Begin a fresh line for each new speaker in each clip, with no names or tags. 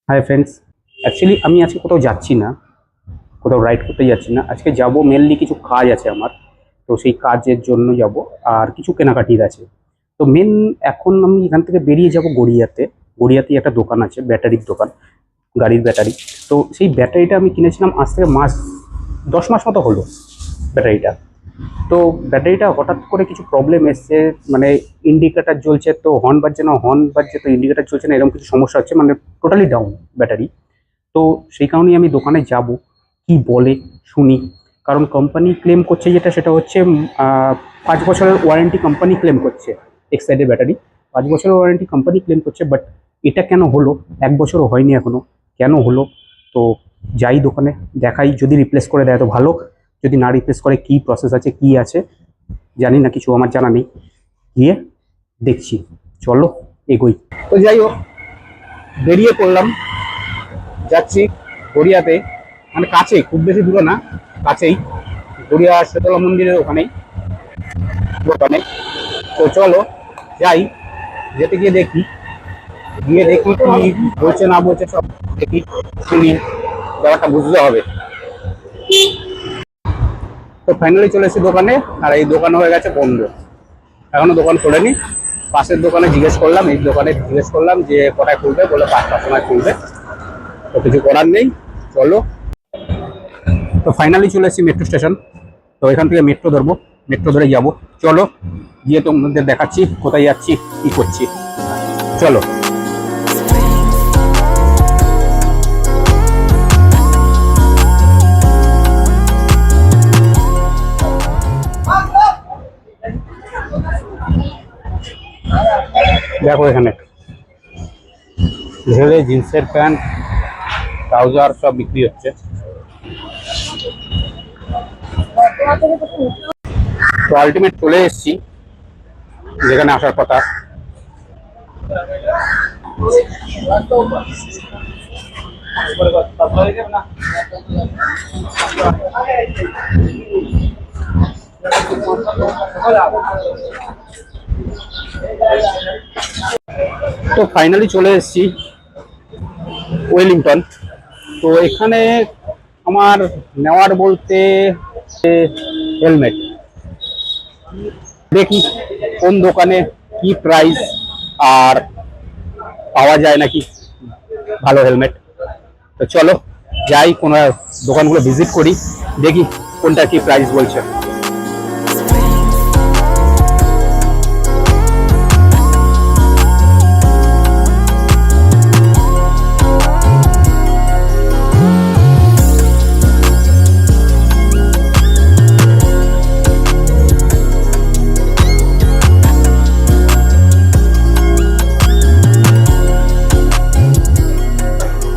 Hi friends, actually আমি আজকে কোথাও যাচ্ছি না, কোথাও রাইড করতে যাচ্ছি না। আজকে যাব মেনলি কিছু কাজ আছে আমার, তো সেই কাজের জন্য যাব। আর কিছু কেনাকাটির আছে। তো এখন আমি এখান থেকে বেরিয়ে যাব গড়িয়াতে। গড়িয়াতেই একটা দোকান আছে, ব্যাটারির দোকান, গাড়ির ব্যাটারি। তো সেই ব্যাটারিটা আমি কিনেছিলাম আজ থেকে 10 মাস মতো হলো ব্যাটারিটা। তো ব্যাটারিটা হঠাৎ করে কিছু প্রবলেম এসছে, মানে ইন্ডিকেটার জ্বলছে তো হর্ন বাজছে না, হর্ন বাজছে তো ইন্ডিকেটার চলছে না, এরকম কিছু সমস্যা হচ্ছে, মানে টোটালি ডাউন ব্যাটারি। তো সেই কারণেই আমি দোকানে যাব, কি বলে শুনি। কারণ কোম্পানি ক্লেম করছে যেটা, সেটা হচ্ছে 5 বছরের ওয়ারেন্টি কোম্পানি ক্লেম করছে। এক্সাইডের ব্যাটারি 5 বছরের ওয়ারেন্টি কোম্পানি ক্লেম করছে, বাট এটা কেন হলো? 1 বছরও হয়নি এখনো, কেন হলো? তো যাই দোকানে দেখাই, যদি রিপ্লেস করে দেয় তো ভালো, যদি না রিপ্লেস করে কি প্রসেস আছে কি আছে জানি না, কিছু আমার জানা নেই। গিয়ে দেখছি, চলো এগোই। তো যাই হোক, বেরিয়ে পড়লাম, যাচ্ছি গড়িয়াতে, মানে কাছেই, খুব বেশি দূরে না, কাছেই। গড়িয়া শীতলা মন্দিরের ওখানেই দোকানে। তো চলো যাই, যেতে গিয়ে দেখি, গিয়ে দেখি কি বলছে না বলছে, সব দেখি শুনি, ব্যাপারটা বুঝতে হবে। তো ফাইনালি চলে এসেছি দোকানে, আর এই দোকান হয়ে গেছে বন্ধ, এখনো দোকান খোলেনি। পাশের দোকানে জিজ্ঞেস করলাম, এই দোকানে জিজ্ঞেস করলাম যে কটায় খুলবে, বলে 5টার সময় খুলবে। তো কিছু করার নেই, চলো। তো ফাইনালি চলে এসেছি মেট্রো স্টেশন। তো এখান থেকে মেট্রো ধরবো, মেট্রো ধরে যাব। চলো গিয়ে তোমাদের দেখাচ্ছি কোথায় যাচ্ছি, কি করছি, চলো। দেখো এখানে ছেলে জিন্সের প্যান্ট, ট্রাউজার সব বিক্রি হচ্ছে। তো আলটিমেট চলে এসেছি যেখানে আসার কথা। তো ফাইনালি চলে এসেছি ওয়েলিংটন। তো এখানে আমার নেওয়ার বলতে হেলমেট, দেখি কোন দোকানে কি প্রাইস, আর পাওয়া যায় নাকি ভালো হেলমেট। তো চলো যাই, কোনো দোকানগুলো ভিজিট করি, দেখি কোনটা কি প্রাইস বলছে।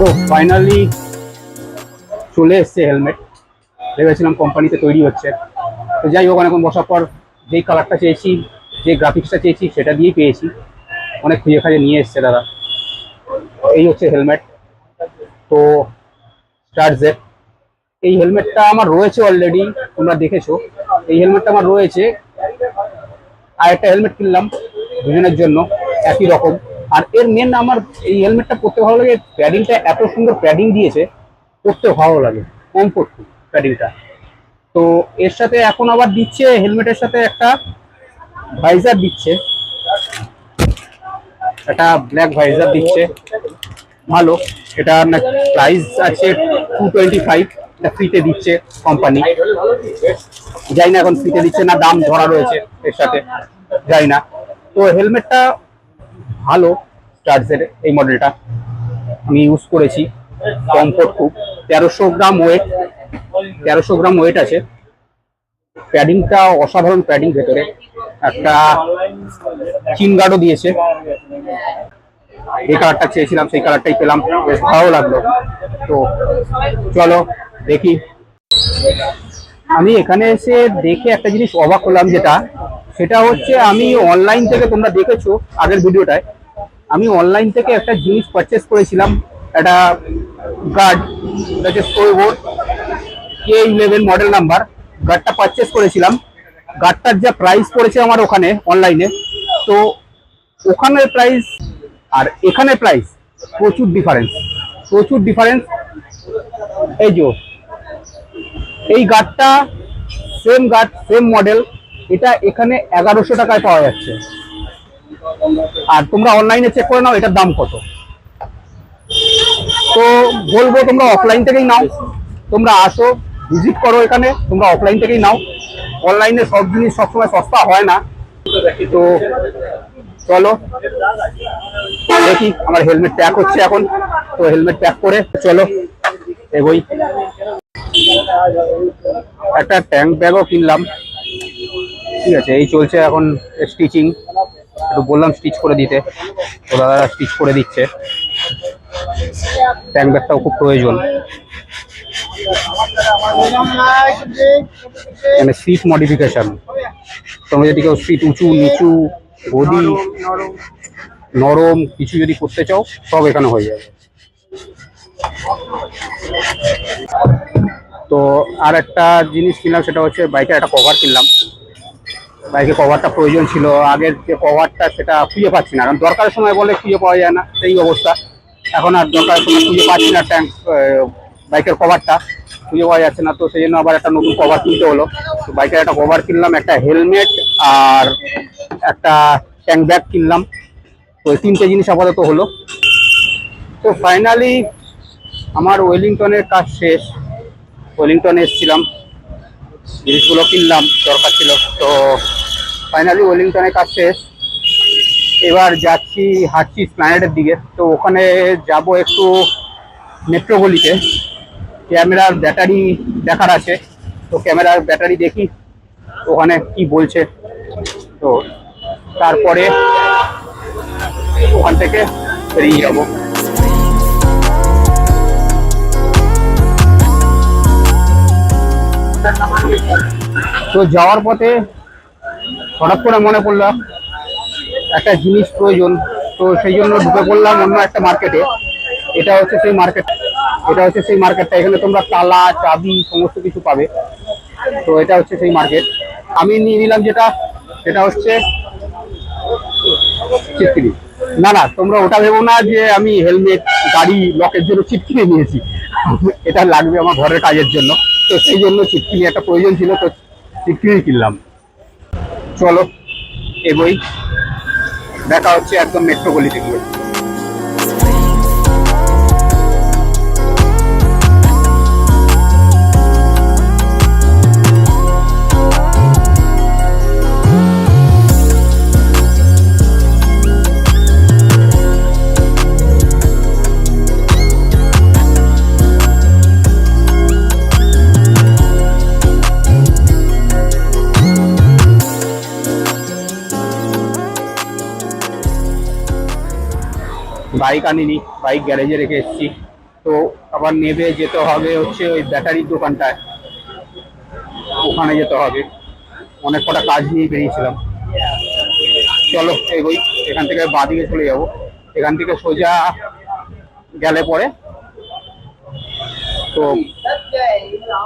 তো ফাইনালি চলে এসছে হেলমেট, ভেবেছিলাম কোম্পানিতে তৈরি হচ্ছে। তো যাই হোক, অনেকক্ষণ বসার পর যেই কালারটা চেয়েছি, যে গ্রাফিক্সটা চেয়েছি, সেটা দিয়েই পেয়েছি। অনেক খুঁজে খাজে নিয়ে এসছে দাদা। এই হচ্ছে হেলমেট। তো স্টারজেট, এই হেলমেটটা আমার রয়েছে অলরেডি, তোমরা দেখেছো। এই হেলমেটটা আমার রয়েছে, আর একটা হেলমেট কিনলাম দুজনের জন্য একই রকম। আর এর মেন আমার এই হেলমেটটা পরতে ভালো লাগে, প্যাডিংটা এত সুন্দর প্যাডিং দিয়েছে, পরতে ভালো লাগে, কমফোর্টফুল প্যাডিংটা। তো এর সাথে এখন আবার দিচ্ছে, হেলমেটের সাথে একটা ভাইজার দিচ্ছে, একটা ব্ল্যাক ভাইজার দিচ্ছে, ভালো। এটা প্রাইস আছে 225, এটা ফ্রিতে দিচ্ছে কোম্পানি। যাই না এখন ফ্রিতে দিচ্ছে না দাম ধরা রয়েছে এর সাথে, যাই না। তো হেলমেটটা ভালো, স্টারজের এই মডেলটা আমি ইউজ করেছি, কমফোর্ট খুব। 1300 গ্রাম ওয়েট, 1300 গ্রাম ওয়েট আছে। প্যাডিংটা অসাধারণ প্যাডিং, ভেতরে একটা চিন গার্ডও দিয়েছে। এই কালারটা চেয়েছিলাম, সেই কালারটাই পেলাম, বেশ ভালো লাগলো। তো চলো দেখি। আমি এখানে এসে দেখে একটা জিনিস অবাক হলাম, সেটা হচ্ছে আমি অনলাইন থেকে, তোমরা দেখেছো আগের ভিডিওটায়, আমি অনলাইন থেকে একটা জিনিস পারচেস করেছিলাম, একটা গার্ড, এটা হচ্ছে স্টোরবোর্ড K11 মডেল নাম্বার। গার্ডটা পারচেস করেছিলাম, গার্ডটার যা প্রাইস পড়েছে আমার ওখানে অনলাইনে, তো ওখানের প্রাইস আর এখানে প্রাইস প্রচুর ডিফারেন্স। প্রচুর ডিফারেন্স। এই যে এই গার্ডটা সেম গার্ড সেম মডেল, এটা এখানে 1100 টাকায় পাওয়া যাচ্ছে। আর তোমরা অনলাইনে চেক করে নাও এটার দাম কত। তো বলবো তোমরা অফলাইন থেকেই নাও, তোমরা আসো ভিজিট করো এখানে, তোমরা অফলাইন থেকেই নাও। অনলাইনে সব জিনিস সবসময় সস্তা হয় না। তো চলো দেখি, আমার হেলমেট প্যাক হচ্ছে এখন, তো হেলমেট প্যাক করে চলো এগোই। একটা ট্যাঙ্ক ব্যাগও কিনলাম, ঠিক আছে। এই চলছে এখন স্টিচিং, একটু বললাম স্টিচ করে দিতে, তো দাদা স্টিচ করে দিচ্ছে। ট্যাঙ্ক ব্যাগটাও খুব প্রয়োজন। এখানে সিট মডিফিকেশন, তোমরা যদি কেউ সিট উঁচু নিচু গদি নরম কিছু যদি করতে চাও সব এখানে হয়ে যাবে। তো আর একটা জিনিস কিনলাম, সেটা হচ্ছে বাইকের একটা কভার কিনলাম। বাইকের কভারটা প্রয়োজন ছিল, আগের যে কভারটা সেটা খুঁজে পাচ্ছি না, কারণ দরকারের সময় বলে খুঁজে পাওয়া যায় না, সেই অবস্থা। এখন আর দরকারের সময় খুঁজে পাচ্ছি না, বাইকের কভারটা খুঁজে পাওয়া যাচ্ছে না, তো সেই জন্য আবার একটা নতুন কভার কিনতে হলো। তো বাইকের একটা কভার কিনলাম, একটা হেলমেট আর একটা ট্যাঙ্ক ব্যাগ কিনলাম। তো এই 3টে জিনিস আপাতত হলো। তো ফাইনালি আমার ওয়েলিংটনের কাজ শেষ। ওয়েলিংটনে এসেছিলাম, জিনিসগুলো কিনলাম, দরকার ছিল। তো ফাইনালি ওয়েলিংটনের কাজ শেষ। এবার যাচ্ছি, হাঁটছি এসপ্ল্যানেডের দিকে। তো ওখানে যাব একটু মেট্রো গলিতে, ক্যামেরার ব্যাটারি দেখার আছে। তো ক্যামেরার ব্যাটারি দেখি ওখানে কি বলছে, তো তারপরে ওখান থেকে বেরিয়ে যাব। তো যাওয়ার পথে হঠাৎ করে মনে পড়লো একটা জিনিস প্রয়োজন, তো সেই জন্য ঢুকে পড়লাম অন্য একটা মার্কেটে। এটা হচ্ছে সেই মার্কেটটা, এখানে তোমরা তালা চাবি সমস্ত কিছু পাবে। তো এটা হচ্ছে সেই মার্কেট। আমি নিয়ে নিলাম সেটা হচ্ছে চিটকিনি। না না, তোমরা ওটা ভেবো না যে আমি হেলমেট গাড়ি লকের জন্য চিটকিনি নিয়েছি, এটা লাগবে আমার ঘরের কাজের জন্য। তো সেই জন্য চিটকিনি একটা প্রয়োজন ছিল, তো চিটকিনি কিনলাম। চলো এগোই, দেখা হচ্ছে একদম মেট্রো গলিতে গিয়ে। বাইক আনিনি, বাইক গ্যারেজে রেখে এসেছি। তো আবার নেবে যেতে হবে হচ্ছে ওই ব্যাটারির দোকানটায়, ওখানে যেতে হবে। অনেক কটা কাজ নিয়ে বেরিয়েছিলাম। চলো এগোই, এখান থেকে বাঁ দিকে চলে যাবো। এখান থেকে সোজা গেলে পরে তো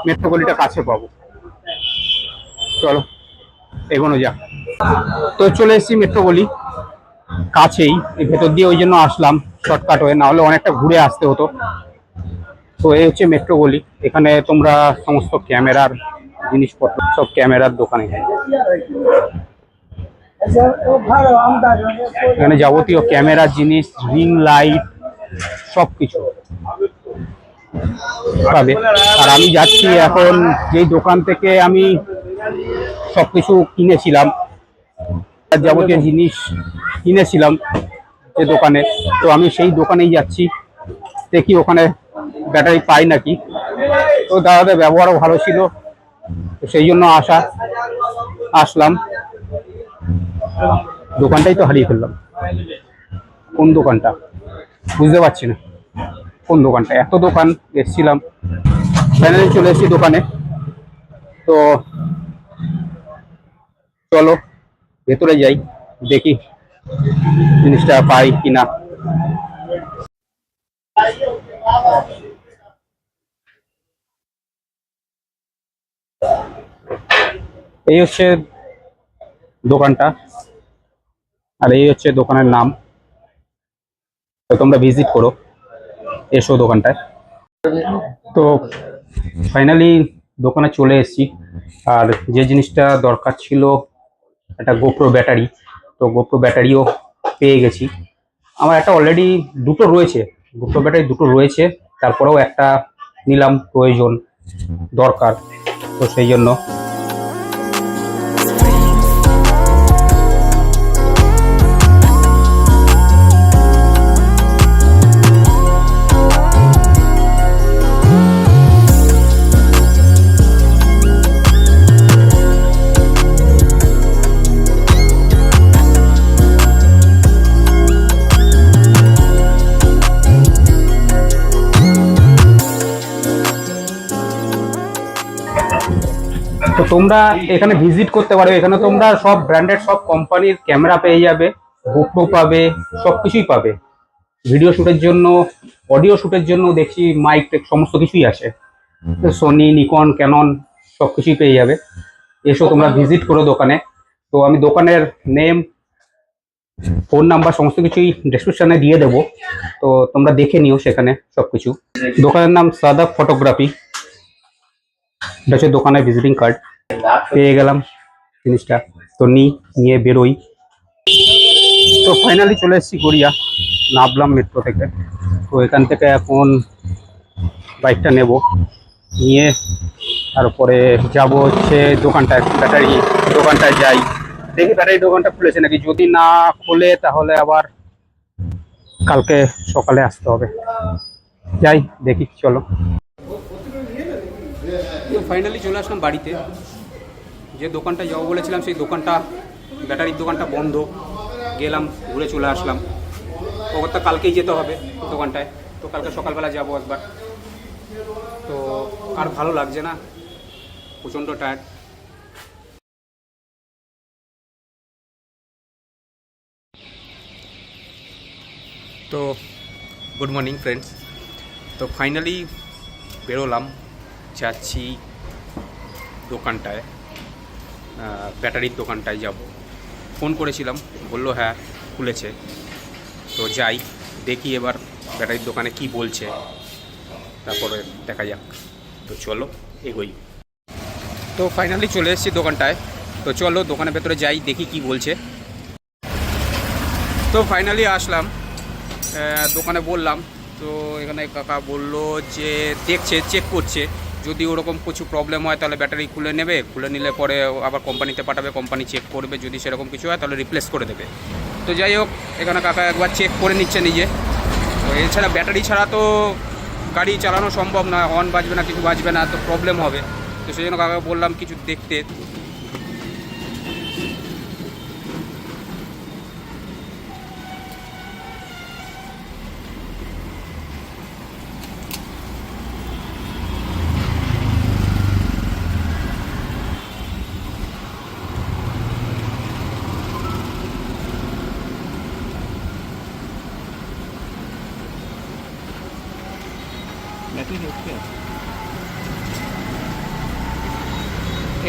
মেট্রো গলিটা কাছে পাবো। চলো এগোনো যাক। তো চলে এসেছি মেট্রো গলি কাছেই, এই ভেতর দিয়ে ওই জন্য আসলাম শর্টকাট হয়ে, না হলে অনেকটা ঘুরে আসতে হতো। তো এই হচ্ছে মেট্রো গলি, এখানে তোমরা সমস্ত ক্যামেরার জিনিসপত্র, সব ক্যামেরার দোকান। এখানে যাবতীয় ক্যামেরার জিনিস, রিং লাইট সব কিছু পাবে। আর আমি যাচ্ছি এখন যেই দোকান থেকে আমি সবকিছু কিনেছিলাম, যাবতীয় জিনিস কিনেছিলাম যে দোকানে, তো আমি সেই দোকানেই যাচ্ছি, দেখি ওখানে ব্যাটারি পাই নাকি। তো দাদাদের ব্যবহারও ভালো ছিল, তো সেই জন্য আসলাম। দোকানটাই তো হারিয়ে ফেললাম, কোন দোকানটা বুঝতে পারছি না, কোন দোকানটা। এত দোকান এসেছিলাম, ফাইনালি চলে এসেছি দোকানে। তো চলো ভেতরে যাই, দেখি জিনিসটা পাই কিনা। এই হচ্ছে দোকানটা, আর এই হচ্ছে দোকানের নাম। তো তোমরা ভিজিট করো। এসো দোকানটায়। তো ফাইনালি দোকানে চলে এসেছি। আর যে জিনিসটা দরকার ছিল, একটা গোপ্রো ব্যাটারি, তো গোপ্রো ব্যাটারিও পেয়ে গেছি। আমার একটা অলরেডি দুটো রয়েছে, গোপ্রো ব্যাটারি দুটো রয়েছে, তারপরেও একটা নিলাম, প্রয়োজন দরকার, তো সেই জন্য। তো তোমরা এখানে ভিজিট করতে পারো, এখানে তোমরা সব ব্র্যান্ডেড সব কোম্পানির ক্যামেরা পেয়ে যাবে, গোপ্রো পাবে, সব কিছুই পাবে। ভিডিও শুটের জন্য, অডিও শুটের জন্য দেখছি মাইক টেক সমস্ত কিছুই আছে। সোনি, নিকন, ক্যানন সব কিছুই পেয়ে যাবে। এসো তোমরা ভিজিট করো দোকানে। তো আমি দোকানের নেম, ফোন নাম্বার সমস্ত কিছুই ডেসক্রিপশনে দিয়ে দেবো, তো তোমরা দেখে নিও সেখানে সব কিছু। দোকানের নাম সাদাব ফটোগ্রাফি, এটা হচ্ছে দোকানের ভিজিটিং কার্ড। পেয়ে গেলাম জিনিসটা, তো নিয়ে বেরোই। তো ফাইনালি চলে এসেছি গড়িয়া, নামলাম মেট্রো থেকে। তো এখান থেকে এখন বাইকটা নেব, নিয়ে তারপরে যাব হচ্ছে দোকানটায়, ব্যাটারি দোকানটায় যাই। দেখি ব্যাটারি দোকানটা খুলেছে নাকি, যদি না খোলে তাহলে আবার কালকে সকালে আসতে হবে। যাই দেখি, চলো। তো ফাইনালি চলে আসলাম বাড়িতে। যে দোকানটা যাবো বলেছিলাম সেই দোকানটা, ব্যাটারির দোকানটা বন্ধ। গেলাম, ঘুরে চলে আসলাম। ওর তো কালকেই যেতে হবে দোকানটায়, তো কালকে সকালবেলা যাবো একবার। তো আর ভালো লাগছে না, প্রচণ্ড টায়ার্ড। তো গুড মর্নিং ফ্রেন্ডস। তো ফাইনালি বেরোলাম, যাচ্ছি দোকানটায়, ব্যাটারির দোকানটায় যাব। ফোন করেছিলাম, বললো হ্যাঁ খুলেছে। তো যাই, দেখি এবার ব্যাটারির দোকানে কি বলছে, তারপরে দেখা যাক। তো চলো এগোই। তো ফাইনালি চলে এসেছি দোকানটায়। তো চলো দোকানের ভেতরে যাই, দেখি কি বলছে। তো ফাইনালি আসলাম দোকানে, বললাম। তো এখানে কাকা বললো যে দেখছে, চেক করছে, যদি ওরকম কিছু প্রবলেম হয় তাহলে ব্যাটারি খুলে নেবে, খুলে নিলে পরে আবার কোম্পানিতে পাঠাবে, কোম্পানি চেক করবে, যদি সেরকম কিছু হয় তাহলে রিপ্লেস করে দেবে। তো যাই হোক, এখানে কাকা একবার চেক করে নিচ্ছে নিজে। তো এছাড়া ব্যাটারি ছাড়া তো গাড়ি চালানো সম্ভব নয়, হর্ন বাজবে না, কিছু বাজবে না, তো প্রবলেম হবে। তো সেই জন্য কাকাকে বললাম কিছু দেখতে।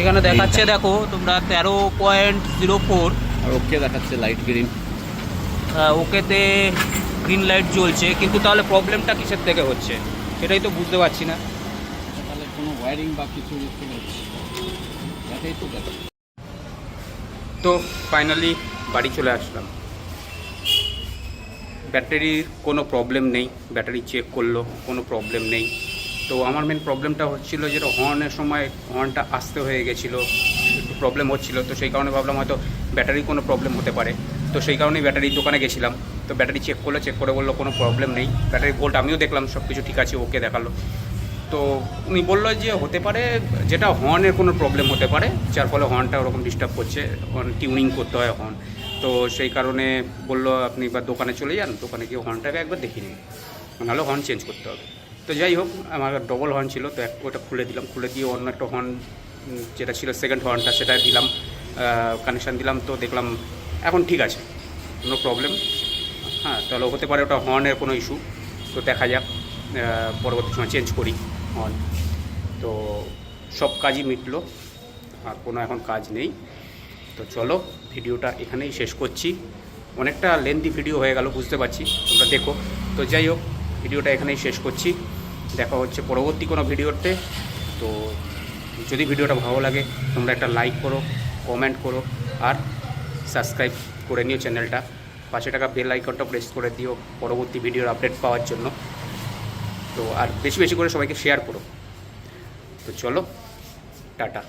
এখানে দেখাচ্ছে, দেখো তোমরা 13.04,
আর ওকে দেখাচ্ছে লাইট গ্রিন।
ওকেতে গ্রিন লাইট জ্বলছে, কিন্তু তাহলে প্রবলেমটা কিসের থেকে হচ্ছে সেটাই তো বুঝতে পারছি না।
তাহলে কোনো ওয়্যারিং বা কিছু হচ্ছে, এটাই তো দেখা।
তো ফাইনালি বাড়ি চলে আসলাম। ব্যাটারির কোনো প্রবলেম নেই, ব্যাটারি চেক করলো, কোনো প্রবলেম নেই। তো আমার মেন প্রবলেমটা হচ্ছিলো যেটা হর্নের সময় হর্নটা আসতে হয়ে গেছিলো, একটু প্রবলেম হচ্ছিলো। তো সেই কারণে ভাবলাম হয়তো ব্যাটারির কোনো প্রবলেম হতে পারে। তো সেই কারণেই ব্যাটারির দোকানে গেছিলাম। তো ব্যাটারি চেক করলো, চেক করে বললো কোনো প্রবলেম নেই। ব্যাটারি ভোল্ট আমিও দেখলাম, সব কিছু ঠিক আছে, ওকে দেখালো। তো উনি বললো যে হতে পারে যেটা হর্নের কোনো প্রবলেম হতে পারে, যার ফলে হর্নটা ওরকম ডিস্টার্ব করছে, হর্ন টিউনিং করতে হয় হর্ন। তো সেই কারণে বললো আপনি এবার দোকানে চলে যান, দোকানে গিয়ে হর্নটাকে একবার দেখিয়ে নিন, নাহলে হর্ন চেঞ্জ করতে হবে। তো যাই হোক, আমার ডবল হর্ন ছিল, তো ওটা খুলে দিলাম, খুলে দিয়ে অন্য একটা হর্ন যেটা ছিল সেকেন্ড হর্নটা, সেটা দিলাম, কানেকশান দিলাম। তো দেখলাম এখন ঠিক আছে, কোনো প্রবলেম। হ্যাঁ, তাহলে হতে পারে ওটা হর্নের কোনো ইস্যু। তো দেখা যাক, পরবর্তী সময় চেঞ্জ করি হর্ন। তো সব কাজই মিটলো, আর কোনো এখন কাজ নেই। তো চলো ভিডিওটা এখানেই শেষ করছি। অনেকটা লেন্থি ভিডিও হয়ে গেল বুঝতে পারছি, তোমরা দেখো। তো যাই হোক, ভিডিওটা এখানেই শেষ করছি। দেখা হচ্ছে পরবর্তী কোনো ভিডিওতে। তো যদি ভিডিওটা ভালো লাগে তোমরা একটা লাইক করো, কমেন্ট করো আর সাবস্ক্রাইব করে নিও চ্যানেলটা। পাশে টাকা বেল আইকনটা প্রেস করে দিও পরবর্তী ভিডিওর আপডেট পাওয়ার জন্য। তো আর বেশি বেশি করে সবাইকে শেয়ার করো। তো চলো, টাটা।